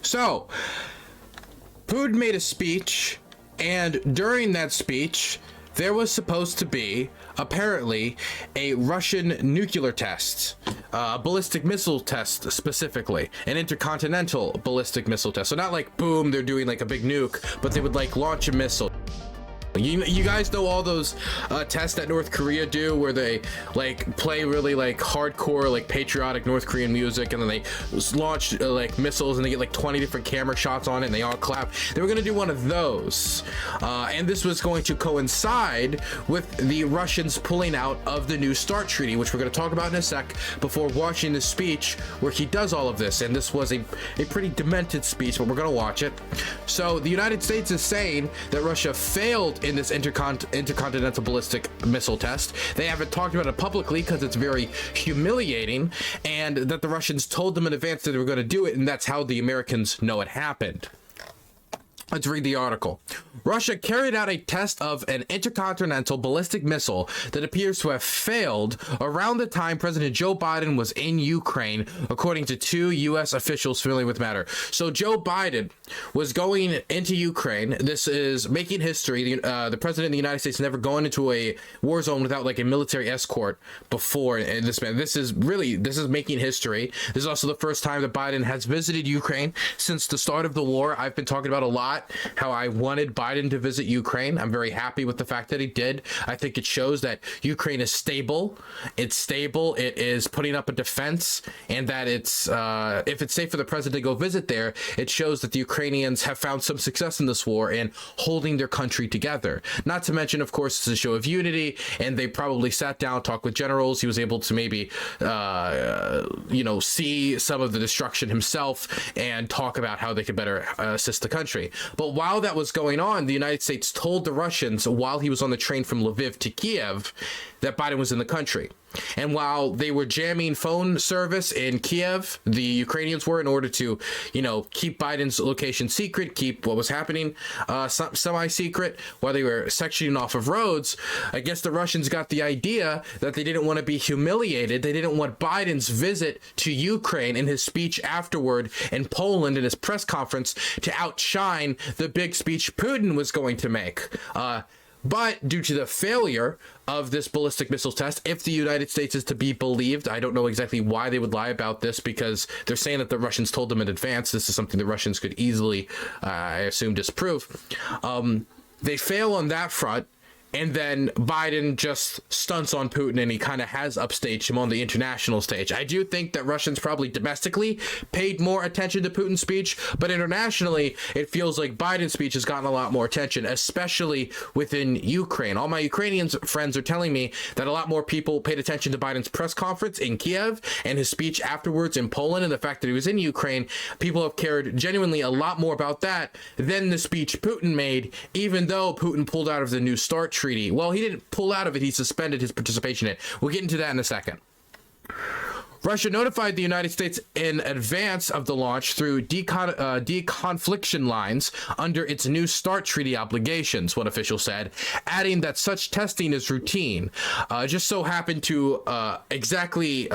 So, Putin made a speech, and during that speech, there was supposed to be, apparently, a Russian nuclear test, a ballistic missile test specifically, an intercontinental ballistic missile test. So not like, boom, they're doing like a big nuke, but they would like launch a missile. You guys know all those tests that North Korea do where they like play really like hardcore like patriotic North Korean music, and then they launch like missiles, and they get like 20 different camera shots on it, and they all clap. They were going to do one of those, and this was going to coincide with the Russians pulling out of the New START treaty, which we're going to talk about in a sec, before watching the speech where he does all of this. And this was a pretty demented speech, but we're going to watch it. So the United States is saying that Russia failed in this intercontinental ballistic missile test. They haven't talked about it publicly because it's very humiliating, and that the Russians told them in advance that they were going to do it, and that's how the Americans know it happened. Let's read the article. Russia carried out a test of an intercontinental ballistic missile that appears to have failed around the time President Joe Biden was in Ukraine, according to two U.S. officials familiar with the matter. So Joe Biden was going into Ukraine. This is making history. The president of the United States never gone into a war zone without like a military escort before. And this is making history. This is also the first time that Biden has visited Ukraine since the start of the war. I've been talking about a lot how I wanted Biden to visit Ukraine. I'm very happy with the fact that he did. I think it shows that Ukraine is stable. It's stable. It is putting up a defense, and that it's if it's safe for the president to go visit there, it shows that the Ukrainians have found some success in this war and holding their country together. Not to mention, of course, it's a show of unity, and they probably sat down, talked with generals. He was able to maybe see some of the destruction himself and talk about how they could better assist the country. But while that was going on, the United States told the Russians while he was on the train from Lviv to Kyiv that Biden was in the country. And while they were jamming phone service in Kyiv, the Ukrainians were, in order to, keep Biden's location secret, keep what was happening semi-secret, while they were sectioning off of roads, I guess the Russians got the idea that they didn't want to be humiliated. They didn't want Biden's visit to Ukraine and his speech afterward in Poland in his press conference to outshine the big speech Putin was going to make. But due to the failure of this ballistic missile test, if the United States is to be believed, I don't know exactly why they would lie about this, because they're saying that the Russians told them in advance. This is something the Russians could easily, I assume, disprove. They fail on that front. And then Biden just stunts on Putin, and he kind of has upstaged him on the international stage. I do think that Russians probably domestically paid more attention to Putin's speech, but internationally, it feels like Biden's speech has gotten a lot more attention, especially within Ukraine. All my Ukrainian friends are telling me that a lot more people paid attention to Biden's press conference in Kiev and his speech afterwards in Poland, and the fact that he was in Ukraine. People have cared genuinely a lot more about that than the speech Putin made, even though Putin pulled out of the New START treaty. Well, he didn't pull out of it. He suspended his participation in it. We'll get into that in a second. Russia notified the United States in advance of the launch through deconfliction lines under its New START treaty obligations, one official said, adding that such testing is routine. Just so happened to exactly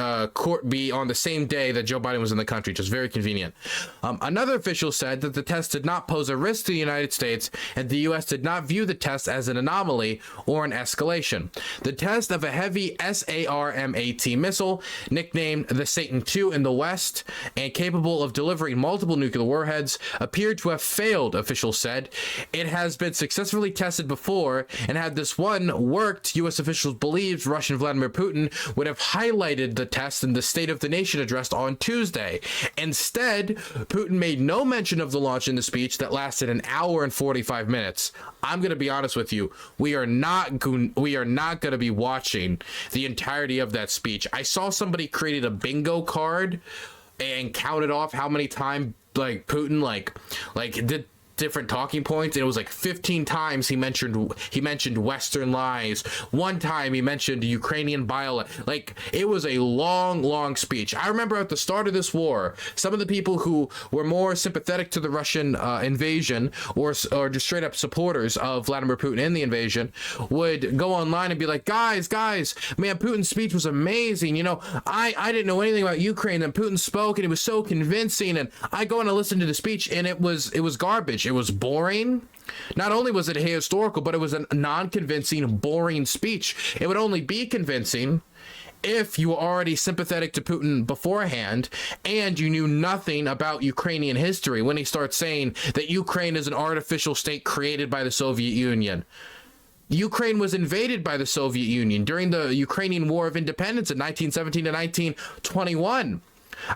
be on the same day that Joe Biden was in the country, just very convenient. Another official said that the test did not pose a risk to the United States, and the U.S. did not view the test as an anomaly or an escalation. The test of a heavy SARMAT missile, nicknamed the Satan II in the West and capable of delivering multiple nuclear warheads, appeared to have failed, officials said. It has been successfully tested before, and had this one worked, U.S. officials believed Russian Vladimir Putin would have highlighted the test in the State of the Nation address on Tuesday. Instead, Putin made no mention of the launch in the speech that lasted an hour and 45 minutes. I'm going to be honest with you. We are not going to be watching the entirety of that speech. I saw somebody created a bingo card and counted off how many times Putin different talking points, and it was like 15 times he mentioned Western lies. One time he mentioned Ukrainian violence. Like, it was a long speech. I remember at the start of this war, some of the people who were more sympathetic to the Russian invasion, or just straight up supporters of Vladimir Putin in the invasion, would go online and be like, guys, man, Putin's speech was amazing. You know, I didn't know anything about Ukraine, and Putin spoke and it was so convincing, and I go and I listen to the speech and it was garbage. It was boring. Not only was it ahistorical, but it was a non-convincing, boring speech. It would only be convincing if you were already sympathetic to Putin beforehand and you knew nothing about Ukrainian history, when he starts saying that Ukraine is an artificial state created by the Soviet Union. Ukraine was invaded by the Soviet Union during the Ukrainian War of Independence in 1917 to 1921.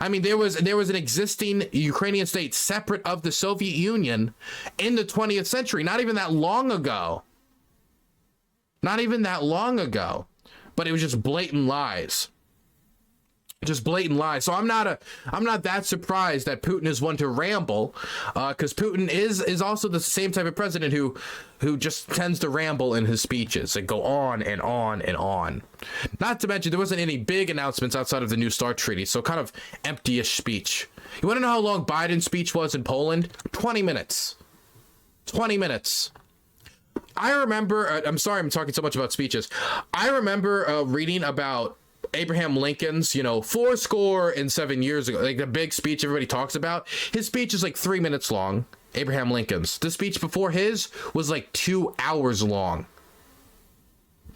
I mean, there was an existing Ukrainian state separate of the Soviet Union in the 20th century, not even that long ago. Not even that long ago. But it was just blatant lies. Just blatant lies. So I'm not that surprised that Putin is one to ramble, because Putin is also the same type of president who just tends to ramble in his speeches and go on and on and on. Not to mention, there wasn't any big announcements outside of the New START treaty, so kind of empty-ish speech. You want to know how long Biden's speech was in Poland? 20 minutes. 20 minutes. I remember, I'm sorry I'm talking so much about speeches. I remember reading about Abraham Lincoln's, 7 years ago, like the big speech everybody talks about. His speech is like 3 minutes long. Abraham Lincoln's. The speech before his was like 2 hours long.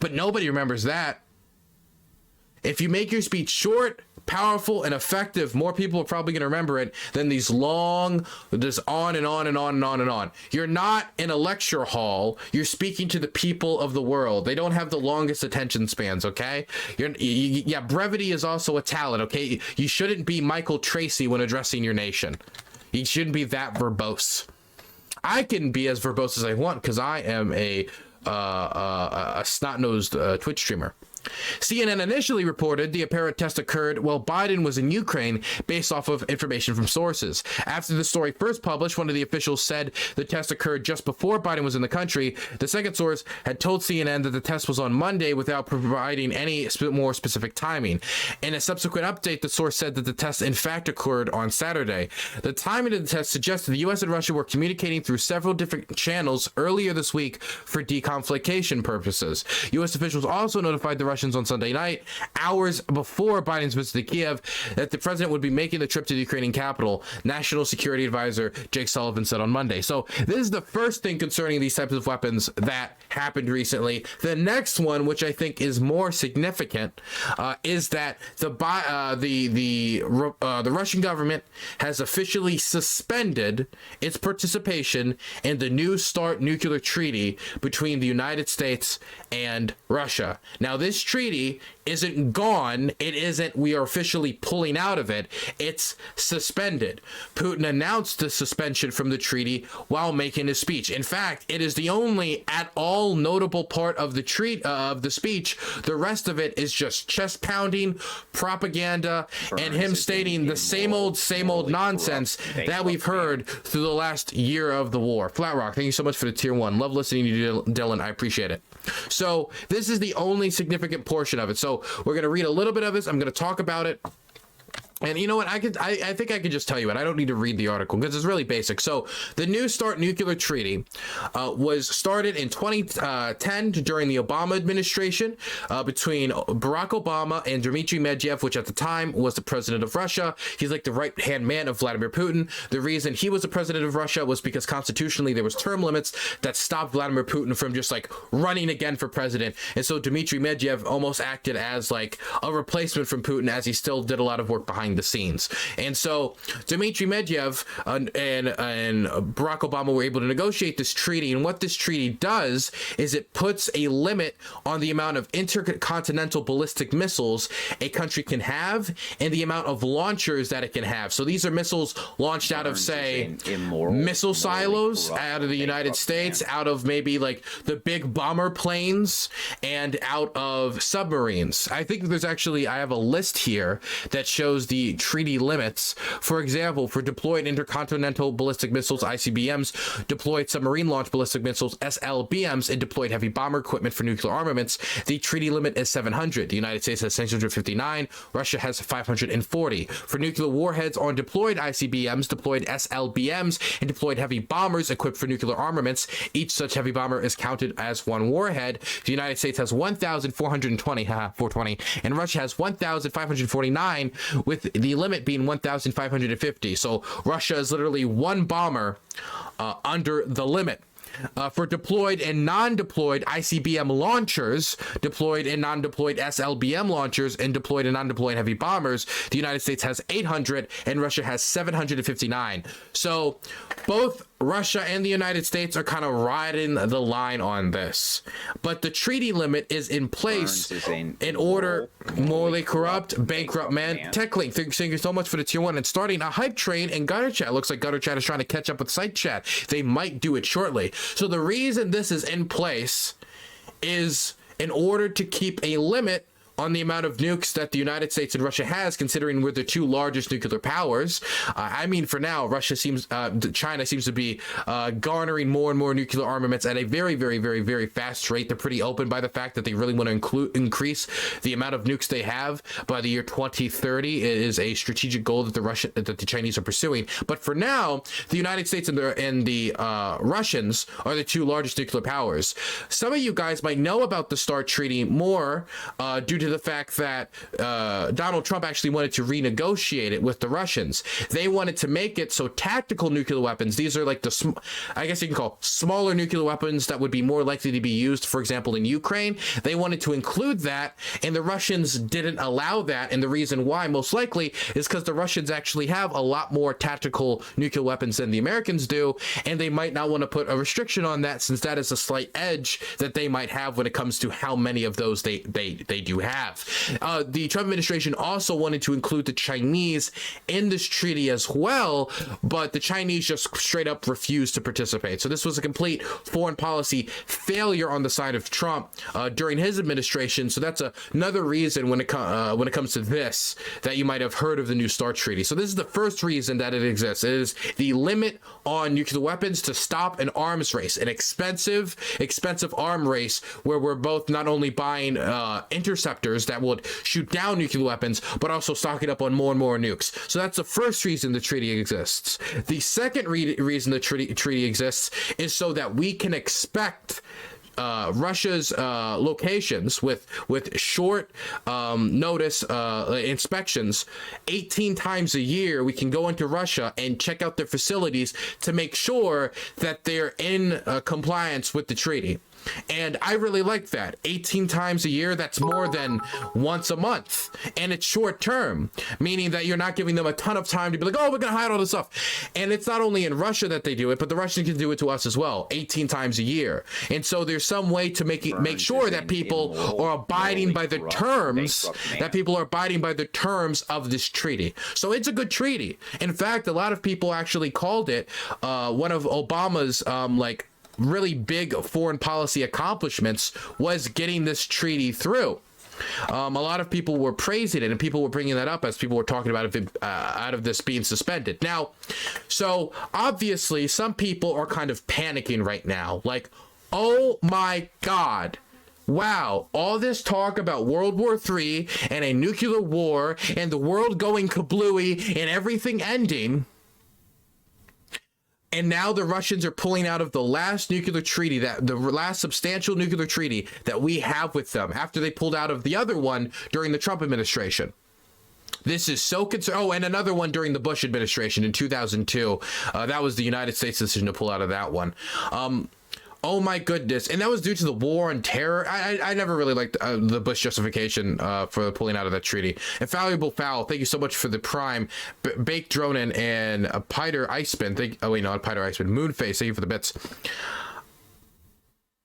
But nobody remembers that. If you make your speech short, powerful, and effective, more people are probably going to remember it than these long, just on and on and on and on and on. You're not in a lecture hall. You're speaking to the people of the world. They don't have the longest attention spans, okay? Yeah, brevity is also a talent, okay? You shouldn't be Michael Tracy when addressing your nation. You shouldn't be that verbose. I can be as verbose as I want because I am a snot-nosed Twitch streamer. CNN initially reported the apparent test occurred while Biden was in Ukraine based off of information from sources. After the story first published, one of the officials said the test occurred just before Biden was in the country. The second source had told CNN that the test was on Monday without providing any more specific timing. In a subsequent update, the source said that the test in fact occurred on Saturday. The timing of the test suggested the U.S. and Russia were communicating through several different channels earlier this week for deconfliction purposes. U.S. officials also notified the Russians on Sunday night, hours before Biden's visit to Kiev, that the president would be making the trip to the Ukrainian capital, National Security Advisor Jake Sullivan said on Monday. So this is the first thing concerning these types of weapons that happened recently. The next one, which I think is more significant, is that the Russian government has officially suspended its participation in the New START nuclear treaty between the United States and Russia. Now, this treaty isn't gone. It isn't, we are officially pulling out of it. It's suspended. Putin announced the suspension from the treaty while making his speech. In fact, it is the only at all notable part of the of the speech. The rest of it is just chest pounding, propaganda, and him stating the same old nonsense that we've heard through the last year of the war. Flatrock, thank you so much for the tier 1. Love listening to you, Dylan. I appreciate it. So this is the only significant portion of it. So we're going to read a little bit of this. I'm going to talk about it. And you know what? I think I could just tell you it. I don't need to read the article because it's really basic. So the New START nuclear treaty was started in 2010 during the Obama administration between Barack Obama and Dmitry Medvedev, which at the time was the president of Russia. He's like the right-hand man of Vladimir Putin. The reason he was the president of Russia was because constitutionally there was term limits that stopped Vladimir Putin from just like running again for president. And so Dmitry Medvedev almost acted as like a replacement from Putin, as he still did a lot of work behind the scenes. And so Dmitry Medvedev and Barack Obama were able to negotiate this treaty. And what this treaty does is it puts a limit on the amount of intercontinental ballistic missiles a country can have and the amount of launchers that it can have. So these are missiles launched out of, say, missile silos out of the United States, out of maybe like the big bomber planes, and out of submarines. I think there's actually, I have a list here that shows the the treaty limits. For example, for deployed intercontinental ballistic missiles, ICBMs, deployed submarine launched ballistic missiles, SLBMs, and deployed heavy bomber equipment for nuclear armaments, the treaty limit is 700. The United States has 659. Russia has 540. For nuclear warheads on deployed ICBMs, deployed SLBMs, and deployed heavy bombers equipped for nuclear armaments, each such heavy bomber is counted as one warhead. The United States has 1,420, 420, and Russia has 1,549, with the limit being 1,550. So Russia is literally one bomber under the limit. For deployed and non-deployed ICBM launchers, deployed and non-deployed SLBM launchers, and deployed and non-deployed heavy bombers, the United States has 800 and Russia has 759. So both Russia and the United States are kind of riding the line on this, but the treaty limit is in place in order morally corrupt, bankrupt man. TechLink, thank you so much for the tier 1 and starting a hype train in Gutter Chat. Looks like Gutter Chat is trying to catch up with Site Chat. They might do it shortly. So the reason this is in place is in order to keep a limit on the amount of nukes that the United States and Russia has, considering we're the two largest nuclear powers. I mean, for now, China seems to be garnering more and more nuclear armaments at a very, very, very, very fast rate. They're pretty open by the fact that they really want to increase the amount of nukes they have by the year 2030. It is a strategic goal that the Chinese are pursuing. But for now, the United States and the Russians are the two largest nuclear powers. Some of you guys might know about the START Treaty more due to the fact that Donald Trump actually wanted to renegotiate it with the Russians. They wanted to make it so tactical nuclear weapons, these are like I guess you can call smaller nuclear weapons that would be more likely to be used, for example, in Ukraine. They wanted to include that, and the Russians didn't allow that. And the reason why, most likely, is because the Russians actually have a lot more tactical nuclear weapons than the Americans do, and they might not want to put a restriction on that, since that is a slight edge that they might have when it comes to how many of those they do have. The Trump administration also wanted to include the Chinese in this treaty as well, but the Chinese just straight up refused to participate. So this was a complete foreign policy failure on the side of Trump during his administration. So that's another reason when it comes to this, that you might have heard of the new START Treaty. So this is the first reason that it exists. It is the limit on nuclear weapons to stop an arms race, an expensive arm race where we're both not only buying interceptors that would shoot down nuclear weapons, but also stocking up on more and more nukes. So that's the first reason the treaty exists. The second reason the treaty exists is so that we can expect Russia's locations with short notice inspections 18 times a year. We can go into Russia and check out their facilities to make sure that they're in compliance with the treaty. And I really like that. 18 times a year, that's more than once a month. And it's short term, meaning that you're not giving them a ton of time to be like, oh, we're going to hide all this stuff. And it's not only in Russia that they do it, but the Russians can do it to us as well, 18 times a year. And so there's some way to make sure that people are abiding by the terms, of this treaty. So it's a good treaty. In fact, a lot of people actually called it one of Obama's really big foreign policy accomplishments was getting this treaty through. A lot of people were praising it, and people were bringing that up as people were talking about it out of this being suspended. Now, so obviously some people are kind of panicking right now, like, oh my God, wow, all this talk about World War III and a nuclear war and the world going kablooey and everything ending, and now the Russians are pulling out of the last nuclear treaty, the last substantial nuclear treaty that we have with them, after they pulled out of the other one during the Trump administration. This is so concerning. Oh, and another one during the Bush administration in 2002. That was the United States decision to pull out of that one. Oh my goodness. And that was due to the war on terror. I never really liked the Bush justification for pulling out of that treaty. Infallible Fowl, thank you so much for the prime. Baked Dronin and Piter Iceman, not Piter Iceman, Moonface, thank you for the bits.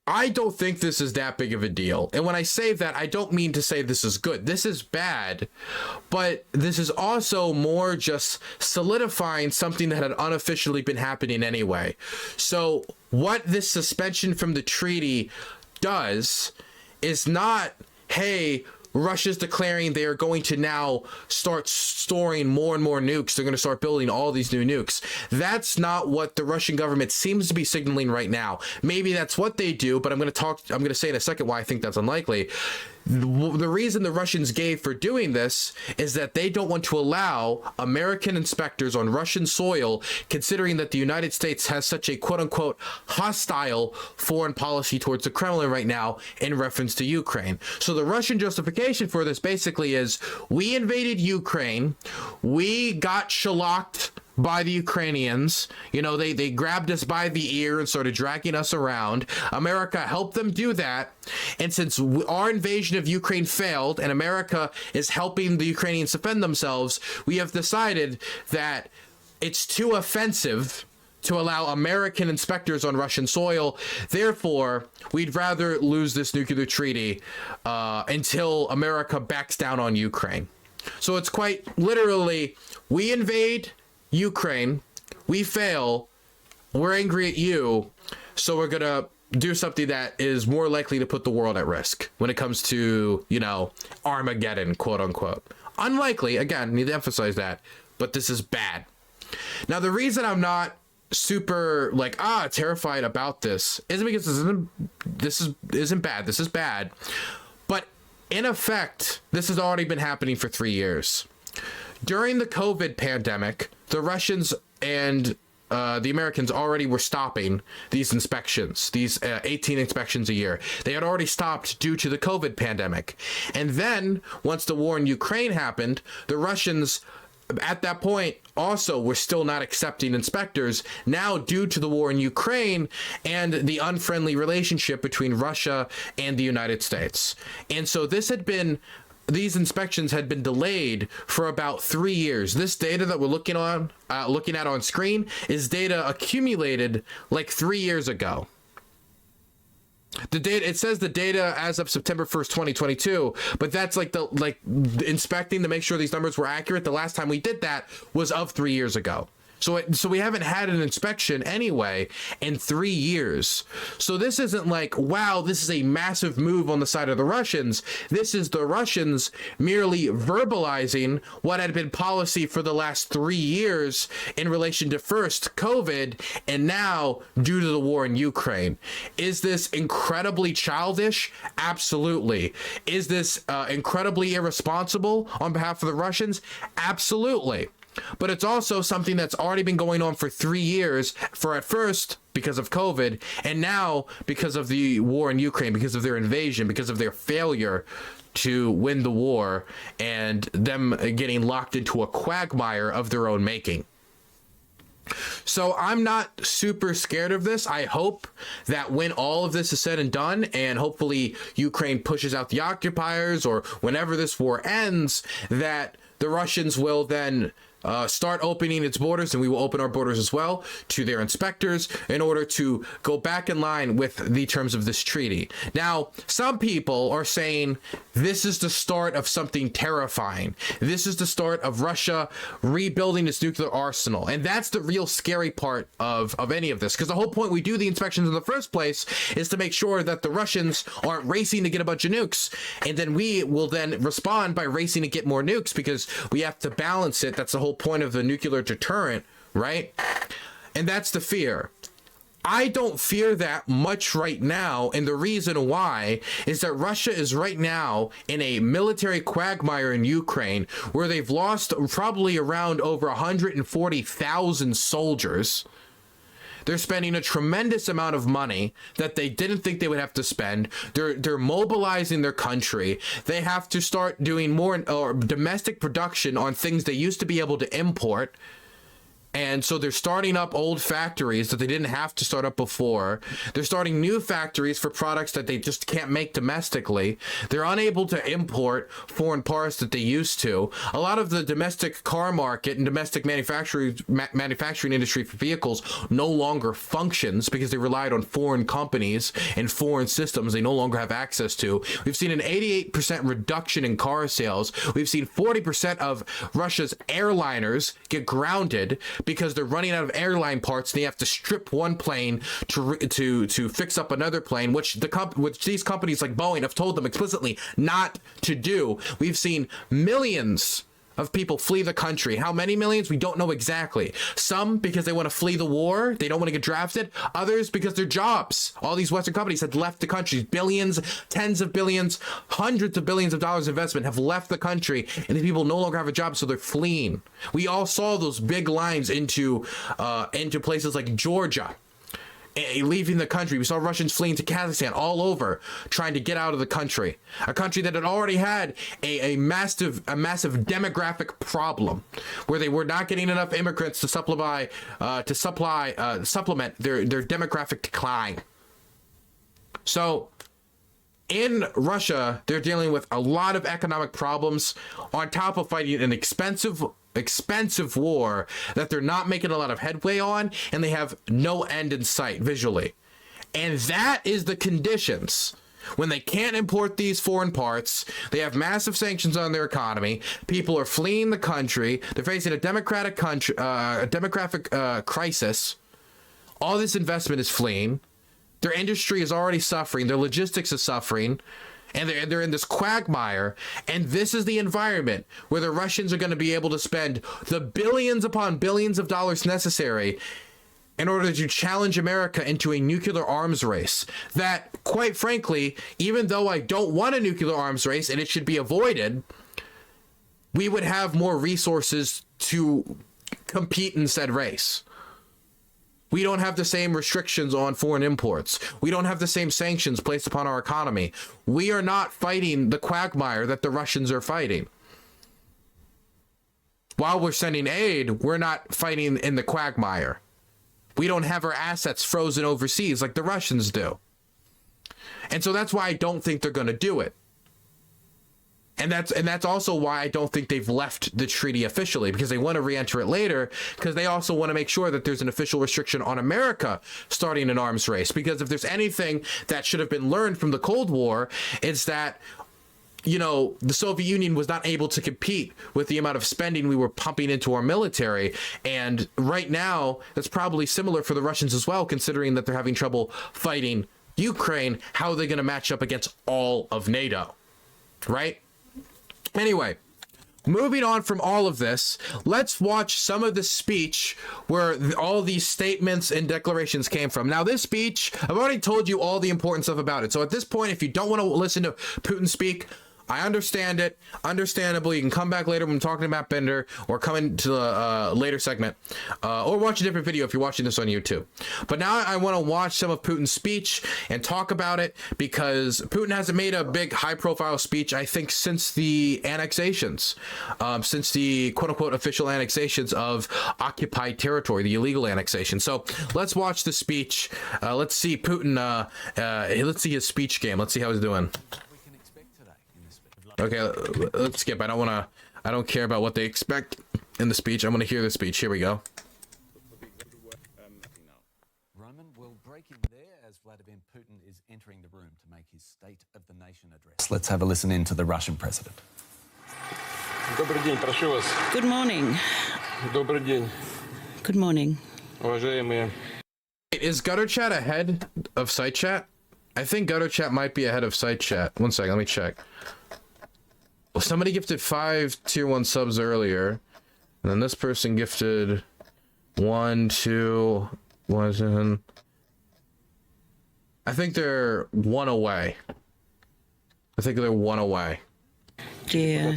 I don't think this is that big of a deal. And when I say that, I don't mean to say this is good. This is bad, but this is also more just solidifying something that had unofficially been happening anyway. So what this suspension from the treaty does is not, hey, Russia's declaring they are going to now start storing more and more nukes. They're going to start building all these new nukes. That's not what the Russian government seems to be signaling right now. Maybe that's what they do, but I'm going to say in a second why I think that's unlikely. The reason the Russians gave for doing this is that they don't want to allow American inspectors on Russian soil, considering that the United States has such a quote-unquote hostile foreign policy towards the Kremlin right now in reference to Ukraine. So the Russian justification for this basically is, we invaded Ukraine, we got shellacked by the Ukrainians. You know, they grabbed us by the ear and started dragging us around. America helped them do that. And since our invasion of Ukraine failed and America is helping the Ukrainians defend themselves, we have decided that it's too offensive to allow American inspectors on Russian soil. Therefore, we'd rather lose this nuclear treaty until America backs down on Ukraine. So it's quite literally, we invade Ukraine, we fail, we're angry at you, so we're gonna do something that is more likely to put the world at risk when it comes to, you know, Armageddon, quote unquote. Unlikely, again, need to emphasize that, but this is bad. Now, the reason I'm not super terrified about this isn't because this isn't bad. This is bad, but in effect, this has already been happening for 3 years. During the COVID pandemic, the Russians and the Americans already were stopping these inspections, these 18 inspections a year. They had already stopped due to the COVID pandemic. And then, once the war in Ukraine happened, the Russians, at that point, also were still not accepting inspectors. Now, due to the war in Ukraine and the unfriendly relationship between Russia and the United States. And so these inspections had been delayed for about 3 years. This data that we're looking at on screen is data accumulated like 3 years ago. The data, it says the data as of September 1st, 2022, but that's the inspecting to make sure these numbers were accurate. The last time we did that was of 3 years ago. So we haven't had an inspection anyway in 3 years. So this isn't like, wow, this is a massive move on the side of the Russians. This is the Russians merely verbalizing what had been policy for the last 3 years in relation to first COVID and now due to the war in Ukraine. Is this incredibly childish? Absolutely. Is this incredibly irresponsible on behalf of the Russians? Absolutely. But it's also something that's already been going on for 3 years, at first because of COVID, and now because of the war in Ukraine, because of their invasion, because of their failure to win the war, and them getting locked into a quagmire of their own making. So I'm not super scared of this. I hope that when all of this is said and done, and hopefully Ukraine pushes out the occupiers, or whenever this war ends, that the Russians will then start opening its borders, and we will open our borders as well to their inspectors in order to go back in line with the terms of this treaty. Now, some people are saying this is the start of something terrifying. This is the start of Russia rebuilding its nuclear arsenal. And that's the real scary part of any of this, because the whole point we do the inspections in the first place is to make sure that the Russians aren't racing to get a bunch of nukes. And then we will then respond by racing to get more nukes, because we have to balance it. That's the whole point of the nuclear deterrent, right? And that's the fear. I don't fear that much right now, and the reason why is that Russia is right now in a military quagmire in Ukraine, where they've lost probably around over 140,000 soldiers. They're spending a tremendous amount of money that they didn't think they would have to spend. They're mobilizing their country. They have to start doing more domestic production on things they used to be able to import. And so they're starting up old factories that they didn't have to start up before. They're starting new factories for products that they just can't make domestically. They're unable to import foreign parts that they used to. A lot of the domestic car market and domestic manufacturing industry for vehicles no longer functions because they relied on foreign companies and foreign systems they no longer have access to. We've seen an 88% reduction in car sales. We've seen 40% of Russia's airliners get grounded because they're running out of airline parts and they have to strip one plane to fix up another plane, which these companies like Boeing have told them explicitly not to do. We've seen millions of people flee the country. How many millions? We don't know exactly. Some because they want to flee the war. They don't want to get drafted. Others because their jobs. All these Western companies had left the country. Billions, tens of billions, hundreds of billions of dollars investment have left the country, and these people no longer have a job, so they're fleeing. We all saw those big lines into places like Georgia, leaving the country. We saw Russians fleeing to Kazakhstan, all over, trying to get out of the country. A country that had already had a massive demographic problem, where they were not getting enough immigrants to supplement their demographic decline. So in Russia, they're dealing with a lot of economic problems on top of fighting an expensive war that they're not making a lot of headway on, and they have no end in sight visually. And that is the conditions when they can't import these foreign parts. They have massive sanctions on their economy. People are fleeing the country. They're facing a demographic crisis. All this investment is fleeing. Their industry is already suffering. Their logistics is suffering. And they're in this quagmire, and this is the environment where the Russians are going to be able to spend the billions upon billions of dollars necessary in order to challenge America into a nuclear arms race that, quite frankly, even though I don't want a nuclear arms race and it should be avoided, we would have more resources to compete in said race. We don't have the same restrictions on foreign imports. We don't have the same sanctions placed upon our economy. We are not fighting the quagmire that the Russians are fighting. While we're sending aid, we're not fighting in the quagmire. We don't have our assets frozen overseas like the Russians do. And so that's why I don't think they're going to do it. And that's also why I don't think they've left the treaty officially, because they want to re-enter it later, because they also want to make sure that there's an official restriction on America starting an arms race. Because if there's anything that should have been learned from the Cold War, it's that, you know, the Soviet Union was not able to compete with the amount of spending we were pumping into our military. And right now, that's probably similar for the Russians as well, considering that they're having trouble fighting Ukraine. How are they going to match up against all of NATO, right? Anyway, moving on from all of this, let's watch some of the speech where all these statements and declarations came from. Now, this speech, I've already told you all the important stuff about it. So at this point, if you don't want to listen to Putin speak, I understand it. Understandable. You can come back later when I'm talking about Bender, or come into the later segment, or watch a different video if you're watching this on YouTube. But now I want to watch some of Putin's speech and talk about it, because Putin hasn't made a big high-profile speech, I think, since the annexations, since the quote-unquote official annexations of occupied territory, the illegal annexation. So let's watch the speech. Let's see Putin. Let's see his speech game. Let's see how he's doing. Okay, let's skip. I don't care about what they expect in the speech. I want to hear the speech. Here we go. Roman will break in there as Vladimir Putin is entering the room to make his State of the Nation address. Let's have a listen in to the Russian president. Good morning. Good morning. Is Gutter Chat ahead of Site Chat? I think Gutter Chat might be ahead of Site Chat. One second, let me check. Well, somebody gifted 5 tier 1 subs earlier, and then this person gifted 1, 2, 1, 7. I think they're 1 away. I think they're 1 away. Dear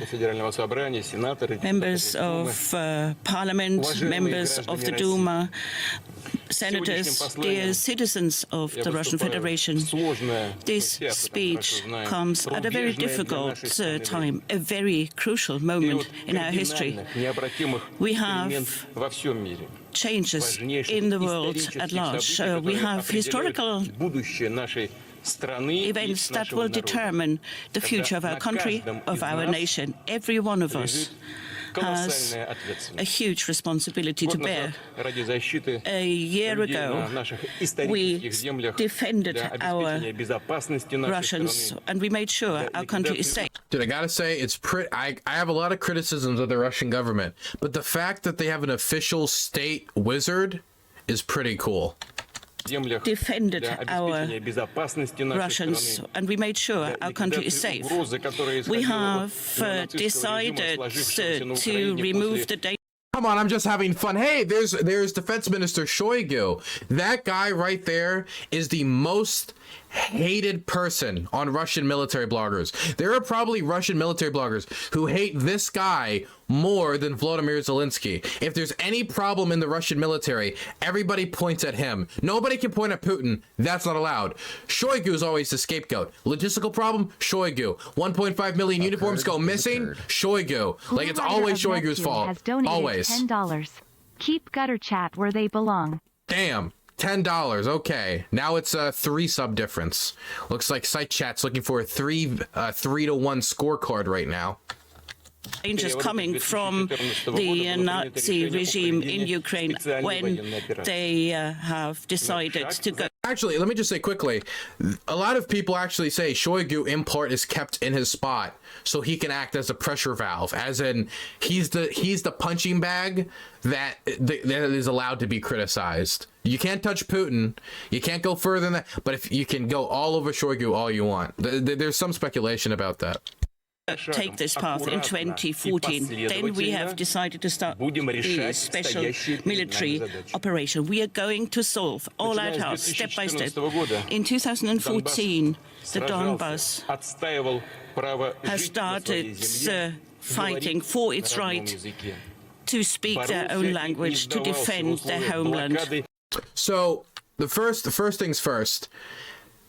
members of Parliament, members of the Duma, senators, dear citizens of the Russian Federation, this speech comes at a very difficult time, a very crucial moment in our history. We have changes in the world at large. We have historical events that will determine the future of our country, of our nation. Every one of us has a huge responsibility to bear. A year ago, we defended our Russians, and we made sure our country is safe. Dude, I gotta say, it's I have a lot of criticisms of the Russian government, but the fact that they have an official state wizard is pretty cool. Defended our Russians, and we made sure our country is safe. We have decided to remove the data. Come on, I'm just having fun. Hey, there's Defense Minister Shoigu. That guy right there is the most hated person on Russian military bloggers. There are probably Russian military bloggers who hate this guy more than Volodymyr Zelensky. If there's any problem in the Russian military, everybody points at him. Nobody can point at Putin. That's not allowed. Shoigu is always the scapegoat. Logistical problem? Shoigu. 1.5 million uniforms go missing? Shoigu. Like, it's always Shoigu's fault. Always. $10. Keep gutter chat where they belong. Damn. $10. Okay. Now it's a 3 sub difference. Looks like site chat's looking for a 3-1 scorecard right now. Dangers coming from the Nazi regime in Ukraine when they have decided to go. Actually, let me just say quickly, a lot of people actually say Shoigu in part is kept in his spot so he can act as a pressure valve, as in he's the punching bag that is allowed to be criticized. You can't touch Putin, you can't go further than that, but if you can go all over Shoigu all you want. There's some speculation about that. Take this path in 2014. Then we have decided to start the special military operation. We are going to solve all our tasks step by step. In 2014, the Donbass has started fighting for its right to speak their own language, to defend their homeland. So the first things first.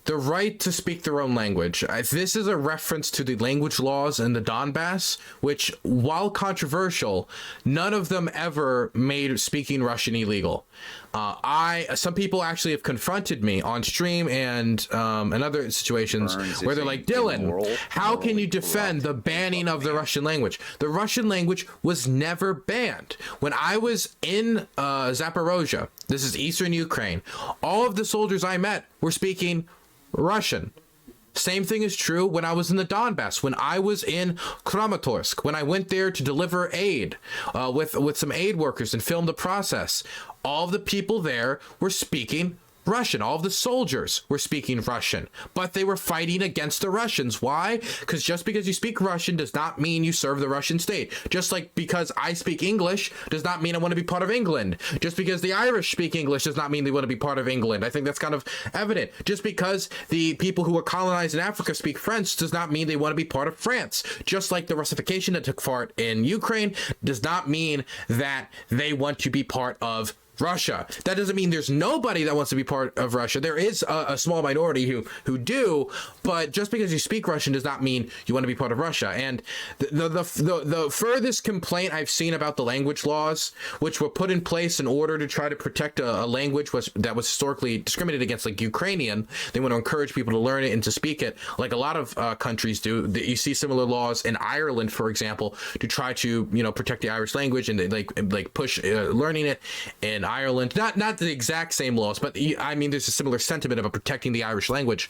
The right to speak their own language. This is a reference to the language laws in the Donbass, which, while controversial, none of them ever made speaking Russian illegal. Some people actually have confronted me on stream and in other situations where they're like, Dylan, how can you defend the banning of the Russian language? The Russian language was never banned. When I was in Zaporozhye, this is eastern Ukraine, all of the soldiers I met were speaking Russian. Same thing is true when I was in the Donbass, when I was in Kramatorsk, when I went there to deliver aid with some aid workers and film the process. All of the people there were speaking Russian. All of the soldiers were speaking Russian, but they were fighting against the Russians. Why? Because just because you speak Russian does not mean you serve the Russian state. Just like because I speak English does not mean I want to be part of England. Just because the Irish speak English does not mean they want to be part of England. I think that's kind of evident. Just because the people who were colonized in Africa speak French does not mean they want to be part of France. Just like the Russification that took part in Ukraine does not mean that they want to be part of Russia. That doesn't mean there's nobody that wants to be part of Russia. There is a small minority who do, but just because you speak Russian does not mean you want to be part of Russia. And the furthest complaint I've seen about the language laws, which were put in place in order to try to protect a language that was historically discriminated against, like Ukrainian, they want to encourage people to learn it and to speak it, like a lot of countries do. You see similar laws in Ireland, for example, to try to protect the Irish language, and they like push learning it in Ireland. Not the exact same laws, but I mean there's a similar sentiment about protecting the Irish language.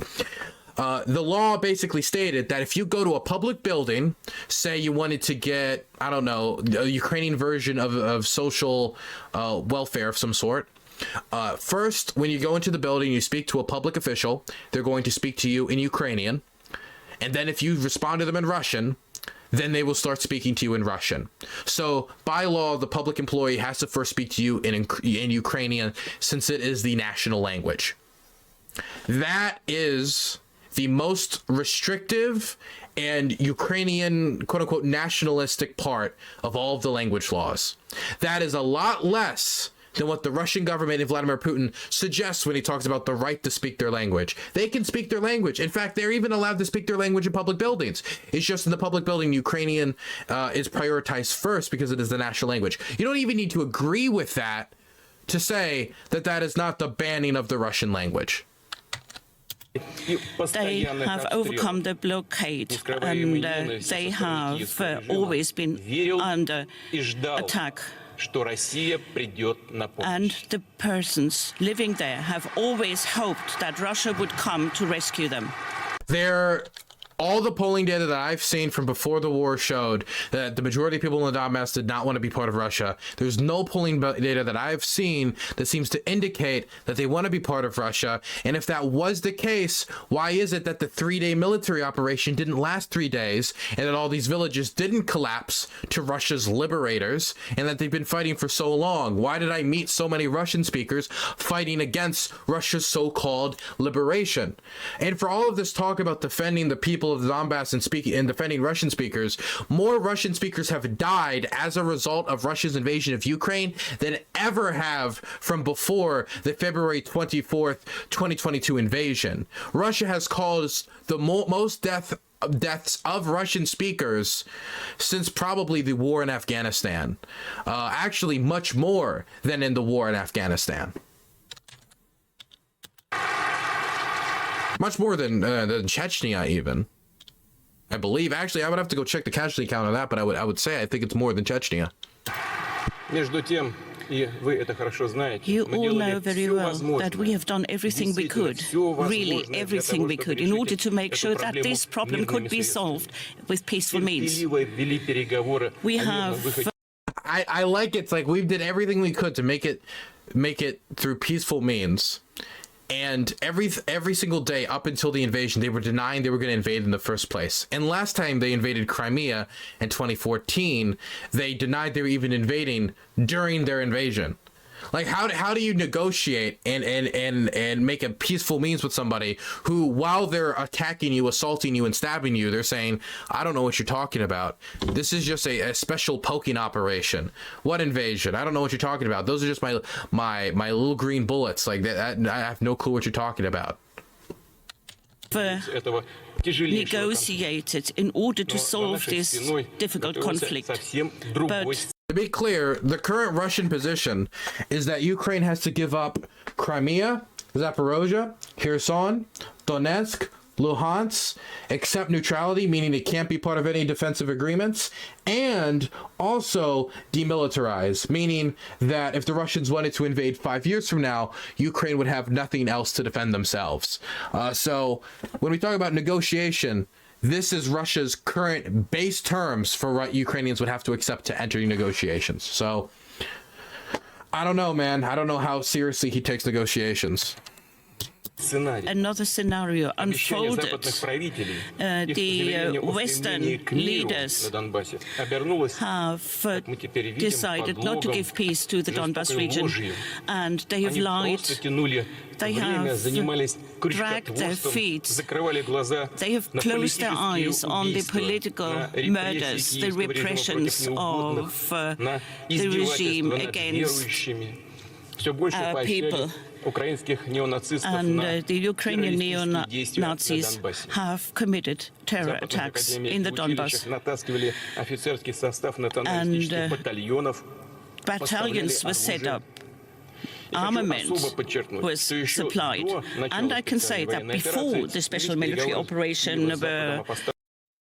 The law basically stated that if you go to a public building, say you wanted to get, I don't know, a Ukrainian version of social welfare of some sort, first, when you go into the building, you speak to a public official, they're going to speak to you in Ukrainian. And then if you respond to them in Russian, then they will start speaking to you in Russian. So by law, the public employee has to first speak to you in Ukrainian, since it is the national language. That is the most restrictive and Ukrainian, quote unquote, nationalistic part of all of the language laws. That is a lot less than what the Russian government and Vladimir Putin suggests when he talks about the right to speak their language. They can speak their language. In fact, they're even allowed to speak their language in public buildings. It's just in the public building, Ukrainian is prioritized first because it is the national language. You don't even need to agree with that to say that that is not the banning of the Russian language. They have overcome the blockade, and they have always been under attack. And the persons living there have always hoped that Russia would come to rescue them. All the polling data that I've seen from before the war showed that the majority of people in the Donbass did not want to be part of Russia. There's no polling data that I've seen that seems to indicate that they want to be part of Russia. And if that was the case, why is it that the 3-day military operation didn't last 3 days and that all these villages didn't collapse to Russia's liberators and that they've been fighting for so long? Why did I meet so many Russian speakers fighting against Russia's so-called liberation? And for all of this talk about defending the people of the Donbass and defending Russian speakers, more Russian speakers have died as a result of Russia's invasion of Ukraine than ever have from before the February 24th, 2022 invasion. Russia has caused the most deaths of Russian speakers since probably the war in Afghanistan. Actually, much more than in the war in Afghanistan. Much more than Chechnya, even. I believe. Actually, I would have to go check the casualty count on that, but I would say I think it's more than Chechnya. You all know very well that we have done everything we could, really everything we could, in order to make sure that this problem could be solved with peaceful means. We have... I like it. It's like we did everything we could to make it through peaceful means. And every single day up until the invasion, they were denying they were going to invade in the first place. And last time they invaded Crimea in 2014, they denied they were even invading during their invasion. Like, how do you negotiate and make a peaceful means with somebody who, while they're attacking you, assaulting you, and stabbing you, they're saying, I don't know what you're talking about. This is just a special poking operation. What invasion? I don't know what you're talking about. Those are just my little green bullets. Like that, I have no clue what you're talking about. Negotiated in order to solve this difficult conflict. But to be clear, the current Russian position is that Ukraine has to give up Crimea, Zaporozhye, Kherson, Donetsk, Luhansk, accept neutrality, meaning it can't be part of any defensive agreements, and also demilitarize, meaning that if the Russians wanted to invade 5 years from now, Ukraine would have nothing else to defend themselves. So when we talk about negotiation, this is Russia's current base terms for what Ukrainians would have to accept to enter negotiations. So I don't know, man. I don't know how seriously he takes negotiations. Another scenario unfolded. The Western leaders have decided not to give peace to the Donbas region, and they have lied. They have dragged their feet. They have closed their eyes on the political murders, the repressions of the regime against people. And the Ukrainian neo-Nazis have committed terror attacks in the Donbas. And battalions were set up. Armament was supplied. And I can say that before the special military operation I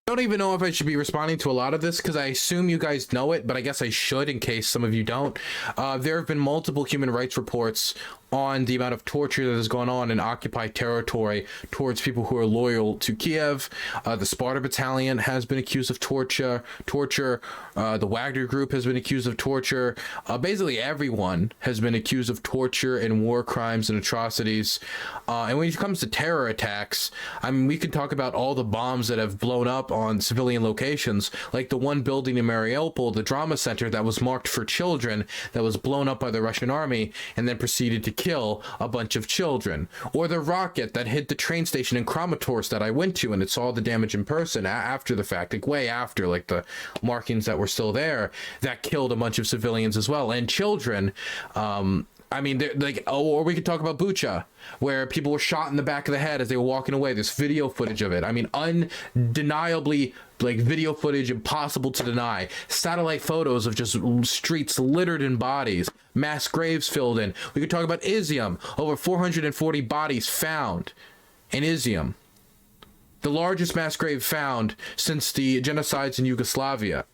don't even know if I should be responding to a lot of this because I assume you guys know it, but I guess I should in case some of you don't. There have been multiple human rights reports on the amount of torture that has gone on in occupied territory towards people who are loyal to Kiev. The Sparta Battalion has been accused of torture. The Wagner Group has been accused of torture. Basically everyone has been accused of torture and war crimes and atrocities. And when it comes to terror attacks, I mean, we could talk about all the bombs that have blown up on civilian locations, like the one building in Mariupol, the drama center that was marked for children, that was blown up by the Russian army and then proceeded to kill a bunch of children, or the rocket that hit the train station in Kramatorsk that I went to and it saw the damage in person after the fact, like way after, like the markings that were still there, that killed a bunch of civilians as well, and children. I mean, like, or we could talk about Bucha, where people were shot in the back of the head as they were walking away. There's video footage of it. I mean, undeniably, like, video footage impossible to deny. Satellite photos of just streets littered in bodies, mass graves filled in. We could talk about Izium, over 440 bodies found. in Izium, the largest mass grave found since the genocides in Yugoslavia.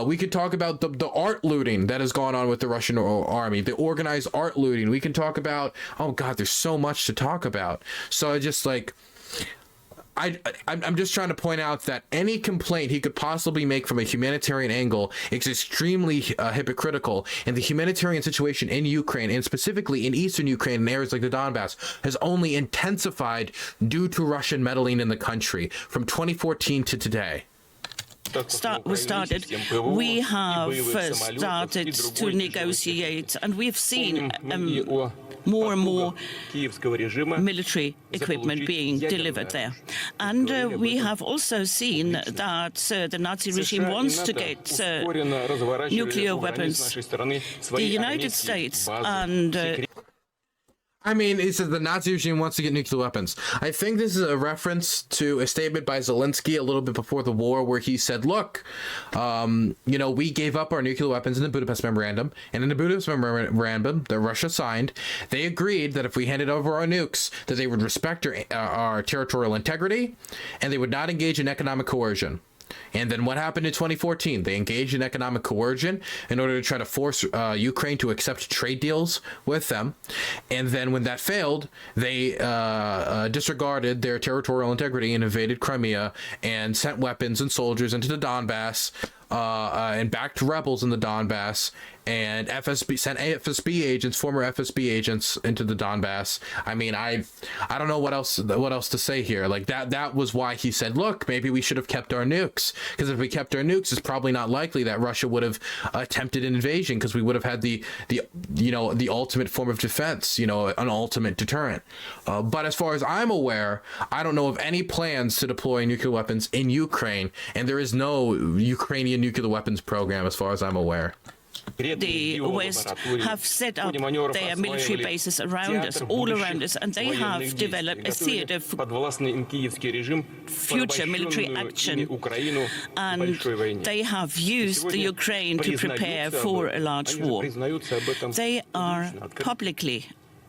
We could talk about the art looting that has gone on with the Russian army, the organized art looting. We can talk about, oh God, there's so much to talk about. So I just like, I'm just trying to point out that any complaint he could possibly make from a humanitarian angle is extremely hypocritical, and the humanitarian situation in Ukraine, and specifically in eastern Ukraine and areas like the Donbass, has only intensified due to Russian meddling in the country from 2014 to today. We have started to negotiate, and we've seen more and more military equipment being delivered there. And we have also seen that the Nazi regime wants to get nuclear weapons. The United States and I mean, it says the Nazi regime wants to get nuclear weapons. I think this is a reference to a statement by Zelensky a little bit before the war, where he said, look, you know, we gave up our nuclear weapons in the Budapest Memorandum, and in the Budapest Memorandum that Russia signed, they agreed that if we handed over our nukes, that they would respect our territorial integrity, and they would not engage in economic coercion. And then what happened in 2014? They engaged in economic coercion in order to try to force Ukraine to accept trade deals with them. And then when that failed, they disregarded their territorial integrity and invaded Crimea and sent weapons and soldiers into the Donbass and backed rebels in the Donbass, and sent FSB agents, former FSB agents, into the Donbass. I mean, I don't know what else to say here. Like that was why he said, look, maybe we should have kept our nukes, because if we kept our nukes, it's probably not likely that Russia would have attempted an invasion, because we would have had the ultimate form of defense, an ultimate deterrent. But as far as I'm aware, I don't know of any plans to deploy nuclear weapons in Ukraine, and there is no Ukrainian nuclear weapons program as far as I'm aware. The West have set up their military bases around us, all around us, and they have developed a theater for future military action, and they have used the Ukraine to prepare for a large war. They are publicly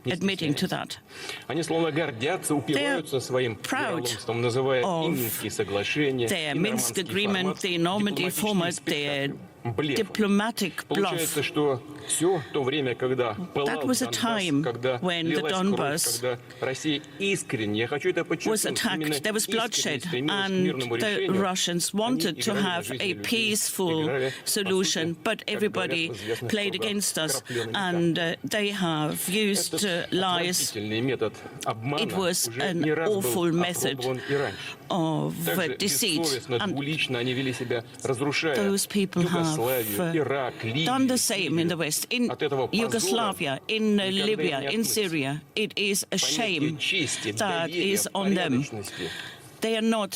admitting to that. They are proud of their Minsk agreement, the Normandy format, their diplomatic bluff. That was a time when the Donbass was attacked, there was bloodshed, and the Russians wanted to have a peaceful solution, but everybody played against us, and they have used lies. It was an awful method of deceit, and those people have done the same in the West, in Yugoslavia, in Libya, in Syria. It is a shame that is on them. They are not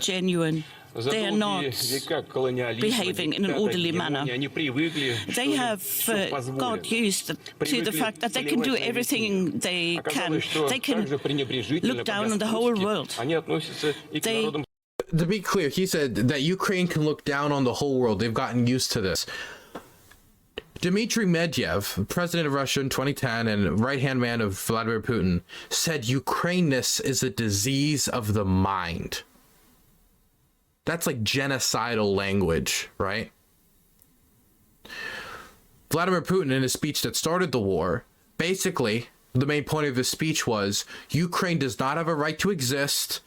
genuine. They are not behaving in an orderly manner. They have got used to the fact that they can do everything they can. They can look down on the whole world. To be clear, he said that Ukraine can look down on the whole world. They've gotten used to this. Dmitry Medvedev, president of Russia in 2010 and right-hand man of Vladimir Putin, said Ukraineness is a disease of the mind. That's like genocidal language, right? Vladimir Putin, in his speech that started the war, basically, the main point of his speech was, Ukraine does not have a right to exist.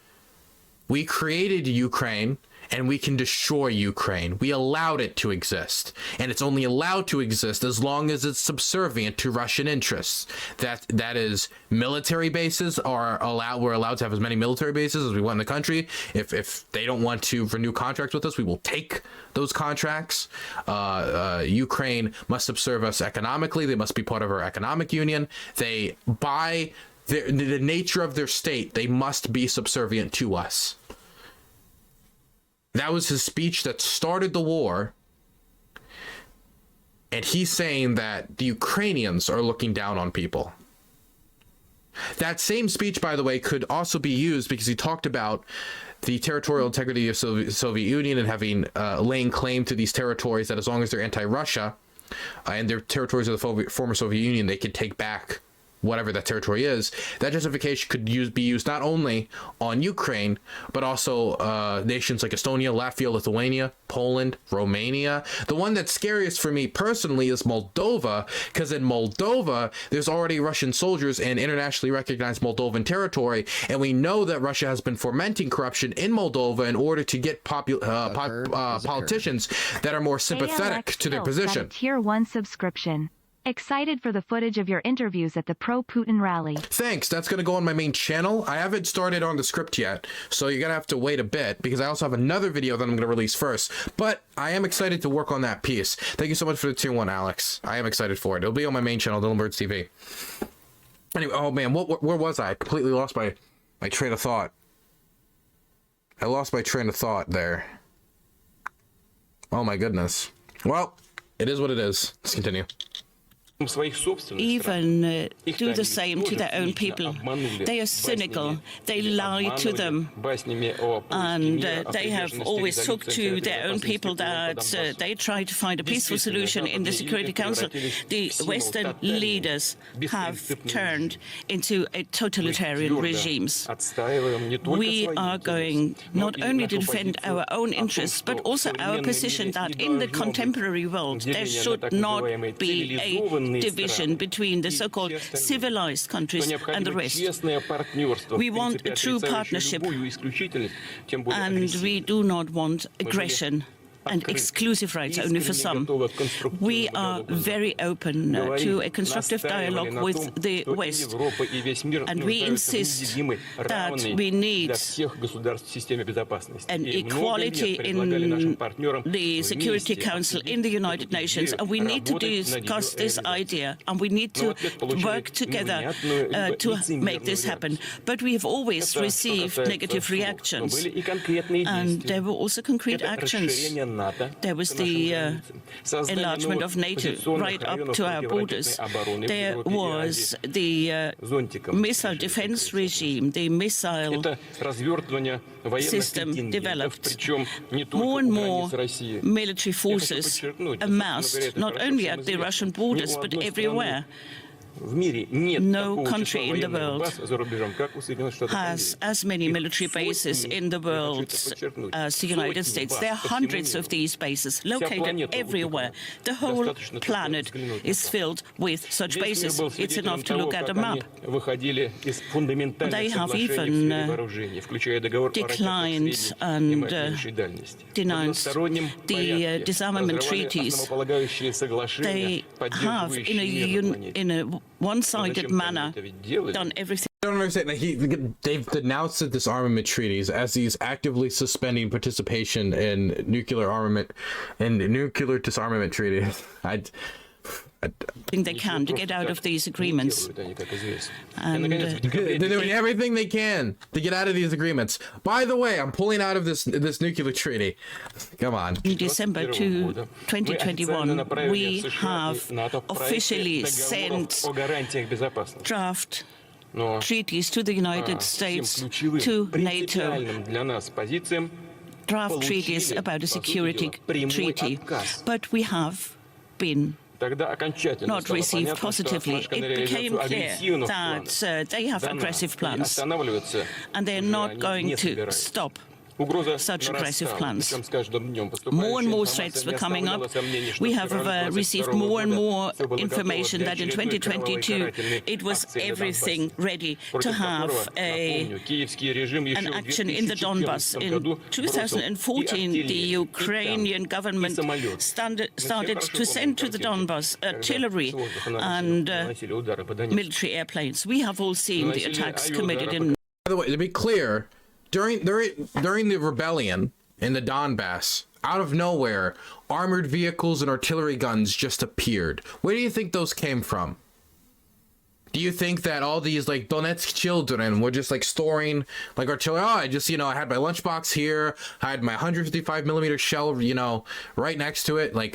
We created Ukraine, and we can destroy Ukraine. We allowed it to exist, and it's only allowed to exist as long as it's subservient to Russian interests. That is, military bases are allowed. We're allowed to have as many military bases as we want in the country. If they don't want to renew contracts with us, we will take those contracts. Ukraine must subserve us economically. They must be part of our economic union. By the nature of their state, they must be subservient to us. That was his speech that started the war. And he's saying that the Ukrainians are looking down on people. That same speech, by the way, could also be used because he talked about the territorial integrity of the Soviet Union and having laying claim to these territories, that as long as they're anti-Russia and they're territories of the former Soviet Union, they can take back whatever that territory is, that justification could be used not only on Ukraine, but also nations like Estonia, Latvia, Lithuania, Poland, Romania. The one that's scariest for me personally is Moldova, because in Moldova, there's already Russian soldiers in internationally recognized Moldovan territory, and we know that Russia has been fomenting corruption in Moldova in order to get politicians that are more sympathetic to their position. Tier 1 subscription. Excited for the footage of your interviews at the pro-Putin rally. Thanks. That's going to go on my main channel. I haven't started on the script yet, so you're going to have to wait a bit because I also have another video that I'm going to release first. But I am excited to work on that piece. Thank you so much for the tier 1, Alex. I am excited for it. It'll be on my main channel, DylanBurnsLIVE. Anyway, oh man, where was I? I completely lost my train of thought. I lost my train of thought there. Oh my goodness. Well, it is what it is. Let's continue. Even do the same to their own people. They are cynical. They lie to them. And they have always talked to their own people that they try to find a peaceful solution in the Security Council. The Western leaders have turned into a totalitarian regimes. We are going not only to defend our own interests, but also our position that in the contemporary world there should not be a division between the so-called civilized countries and the rest. We want a true partnership, and we do not want aggression and exclusive rights only for some. We are very open to a constructive dialogue with the West, and we insist that we need an equality in the Security Council in the United Nations, and we need to discuss this idea, and we need to work together to make this happen. But we have always received negative reactions, and there were also concrete actions. There was the enlargement of NATO right up to our borders. There was the missile defense regime, the missile system developed. More and more military forces amassed, not only at the Russian borders, but everywhere. No country in the world has as many military bases in the world as the United States. There are hundreds of these bases located everywhere. The whole planet is filled with such bases. It's enough to look at a map. They have even declined and denounced the disarmament treaties. They have, in a one-sided manner, done everything. I don't understand. They've denounced the disarmament treaties as he's actively suspending participation in nuclear armament and nuclear disarmament treaties. I think they can to get out of these agreements. And they're doing everything they can to get out of these agreements. By the way, I'm pulling out of this nuclear treaty. Come on. In December 2021, we have officially sent draft treaties to the United States, to NATO, draft treaties about a security treaty, but we have been not received positively. It became clear that they have aggressive plans, and they're not going to stop such aggressive plans. More and more threats were coming up. We have received more and more information that in 2022 it was everything ready to have an action in the Donbas. In 2014, the Ukrainian government started to send to the Donbas artillery and military airplanes. We have all seen the attacks committed in. By the way, to be clear, during the rebellion in the Donbass, out of nowhere, armored vehicles and artillery guns just appeared. Where do you think those came from? Do you think that all these like Donetsk children were just like storing like artillery? Oh, I just, I had my lunchbox here, I had my 155 millimeter shell, right next to it. Like,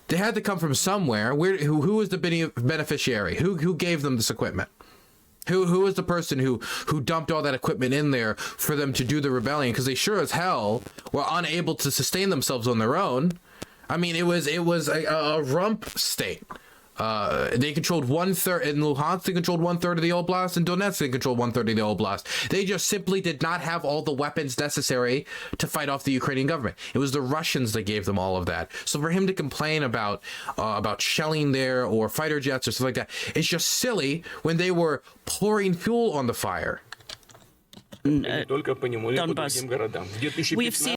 they had to come from somewhere. Who was the beneficiary? Who gave them this equipment? Who was the person who dumped all that equipment in there for them to do the rebellion? Because they sure as hell were unable to sustain themselves on their own. I mean, it was a rump state They controlled 1/3 in Luhansk. They controlled 1/3 of the oblast. In Donetsk, they controlled 1/3 of the oblast. They just simply did not have all the weapons necessary to fight off the Ukrainian government. It was the Russians that gave them all of that. So for him to complain about shelling there or fighter jets or stuff like that, it's just silly when they were pouring fuel on the fire. Donbass. We've seen.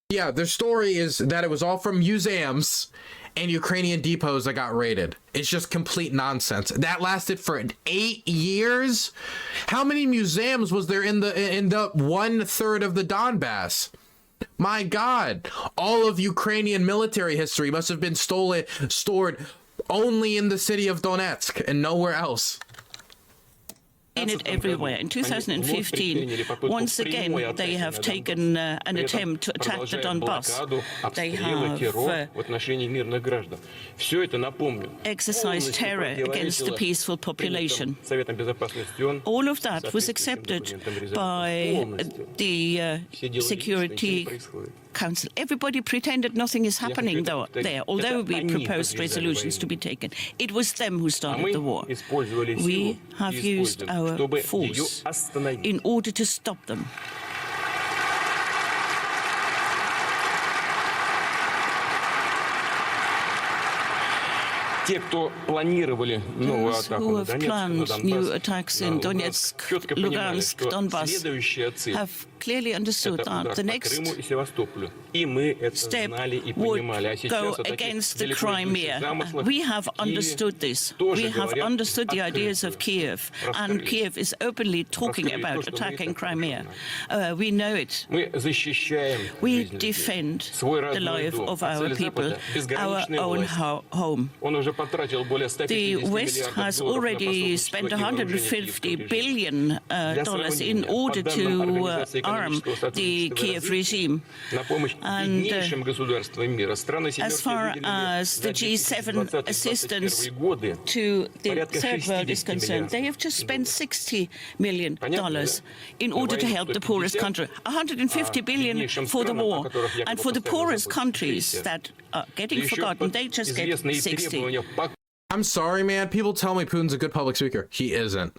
Yeah, their story is that it was all from museums and Ukrainian depots that got raided. It's just complete nonsense. That lasted for 8 years. How many museums was there in the 1/3 of the Donbass? My God, all of Ukrainian military history must have been stored only in the city of Donetsk and nowhere else. In it everywhere. In 2015, once again, they have taken an attempt to attack the Donbass. They have exercised terror against the peaceful population. All of that was accepted by the Security Council. Everybody pretended nothing is happening there, although we proposed resolutions to be taken. It was them who started the war. We have used our force in order to stop them. Those who have planned new attacks in Donetsk, Lugansk, Donbass have clearly understood that the next step would go against the Crimea. We have understood this. We have understood the ideas of Kyiv, and Kyiv is openly talking about attacking Crimea. We know it. We defend the life of our people, our own home. The West has already spent $150 billion in order to arm the Kyiv regime. And as far as the G7 assistance to the Third World is concerned, they have just spent $60 million in order to help the poorest country. $150 billion for the war. And for the poorest countries that are getting forgotten, they just get 60. I'm sorry, man. People tell me Putin's a good public speaker. He isn't.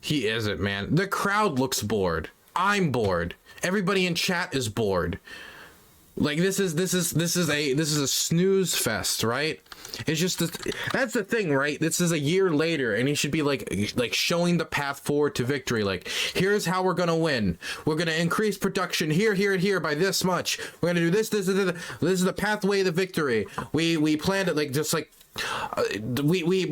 He isn't, man. The crowd looks bored. I'm bored. Everybody in chat is bored. Like this is a snooze fest, right? It's just that's the thing, right? This is a year later, and he should be like showing the path forward to victory. Like, here's how we're gonna win. We're gonna increase production here, here, and here by this much. We're gonna do this. This is the pathway to victory. We planned it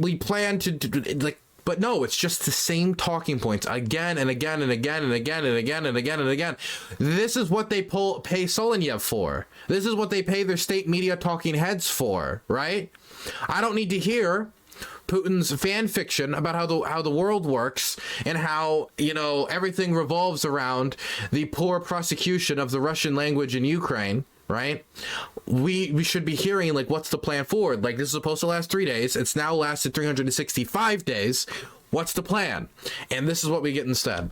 we plan to like. But no, it's just the same talking points again and again and again and again and again and again and again. This is what they pay Solenyev for. This is what they pay their state media talking heads for, right? I don't need to hear Putin's fan fiction about how the world works and how, you know, everything revolves around the poor prosecution of the Russian language in Ukraine. Right? We should be hearing, like, what's the plan forward? Like, this is supposed to last 3 days. It's now lasted 365 days. What's the plan? And this is what we get instead.